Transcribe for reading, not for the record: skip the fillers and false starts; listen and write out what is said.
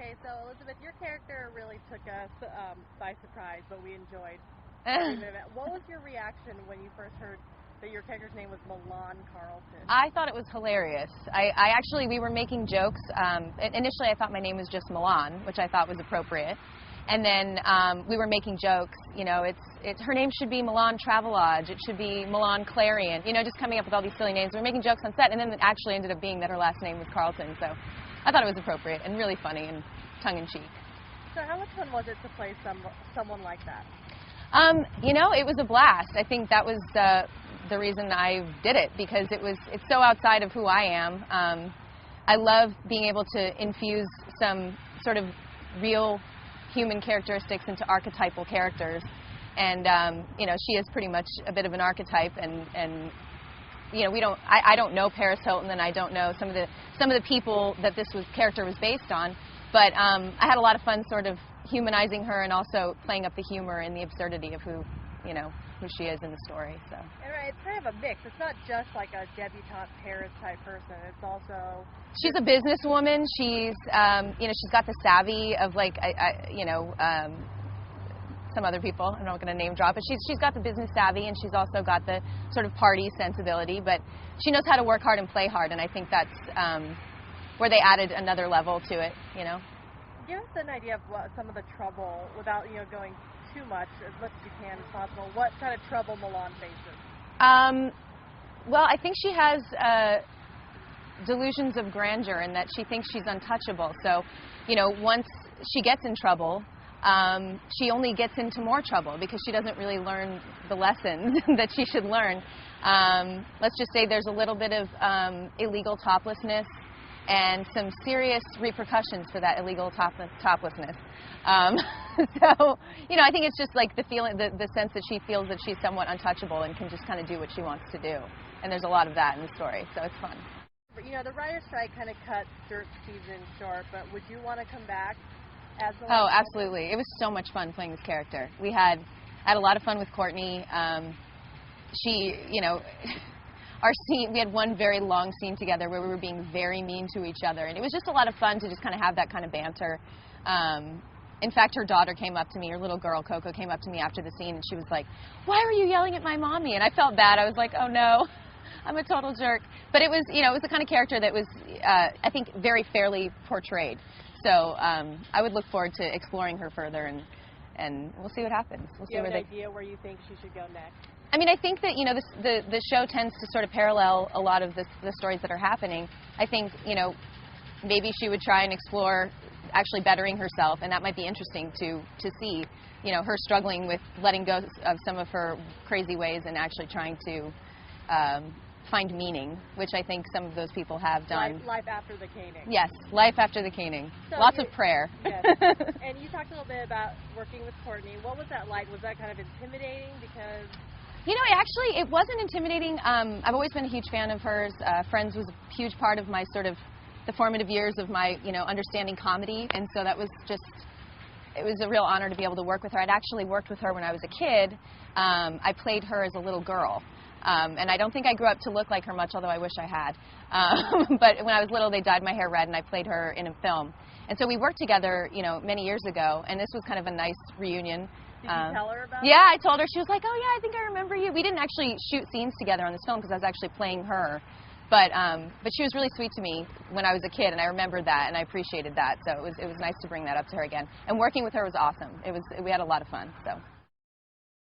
Okay, so Elisabeth, your character really took us by surprise, but we enjoyed every minute. What was your reaction when you first heard that your character's name was Milan Carlton? I thought it was hilarious. We were making jokes. Initially, I thought my name was just Milan, which I thought was appropriate. And then we were making jokes. You know, her name should be Milan Travelodge. It should be Milan Clarion. You know, just coming up with all these silly names. We were making jokes on set, and then it actually ended up being that her last name was Carlton. So I thought it was appropriate and really funny and tongue-in-cheek. So how much fun was it to play someone like that? You know, it was a blast. I think that was the reason I did it, because it's so outside of who I am. I love being able to infuse some sort of real human characteristics into archetypal characters, and you know, she is pretty much a bit of an archetype, and you know, I don't know Paris Hilton, and I don't know some of the people that this character was based on, but I had a lot of fun sort of humanizing her and also playing up the humor and the absurdity of who she is in the story. So. And right, it's kind of a mix. It's not just like a debutante Paris type person. It's also. She's a businesswoman. She's you know, she's got the savvy of like some other people. I'm not going to name drop, but she's got the business savvy, and she's also got the sort of party sensibility. But she knows how to work hard and play hard, and I think that's where they added another level to it. You know. Give us an idea of what some of the trouble, without going too much, as much as you can as possible. What kind of trouble Milan faces? Well, I think she has delusions of grandeur, and that she thinks she's untouchable. So, you know, once she gets in trouble, she only gets into more trouble because she doesn't really learn the lessons that she should learn. Let's just say there's a little bit of illegal toplessness and some serious repercussions for that illegal toplessness. So, you know, I think it's just like the feeling, the sense that she feels that she's somewhat untouchable and can just kind of do what she wants to do. And there's a lot of that in the story, so it's fun. You know, the writer's strike kind of cut Dirk's season short, but would you want to come back as the Oh, absolutely. It was so much fun playing this character. I had a lot of fun with Courteney. She, you know, our scene, we had one very long scene together where we were being very mean to each other, and it was just a lot of fun to just kind of have that kind of banter. In fact, her daughter came up to me, her little girl, Coco, came up to me after the scene, and she was like, "Why were you yelling at my mommy?" And I felt bad. I was like, oh no, I'm a total jerk. But it was, you know, it was the kind of character that was, I think, very fairly portrayed. So I would look forward to exploring her further, and we'll see what happens. We'll see where they... idea where you think she should go next? I mean, I think that, you know, the show tends to sort of parallel a lot of the stories that are happening. I think, you know, maybe she would try and explore actually bettering herself, and that might be interesting to see, you know, her struggling with letting go of some of her crazy ways and actually trying to find meaning, which I think some of those people have done. Life after the caning. Yes, life after the caning. So lots of prayer. Yes. And you talked a little bit about working with Courteney. What was that like? Was that kind of intimidating? Because... You know, it wasn't intimidating. I've always been a huge fan of hers. Friends was a huge part of my sort of the formative years of my, you know, understanding comedy, and so that was just, it was a real honor to be able to work with her. I'd actually worked with her when I was a kid. I played her as a little girl, and I don't think I grew up to look like her much, although I wish I had. But when I was little, they dyed my hair red, and I played her in a film. And so we worked together, you know, many years ago, and this was kind of a nice reunion. Did you tell her about it? Yeah, I told her. She was like, oh, yeah, I think I remember you. We didn't actually shoot scenes together on this film because I was actually playing her. But she was really sweet to me when I was a kid, and I remembered that, and I appreciated that. So it was nice to bring that up to her again. And working with her was awesome. We had a lot of fun. So.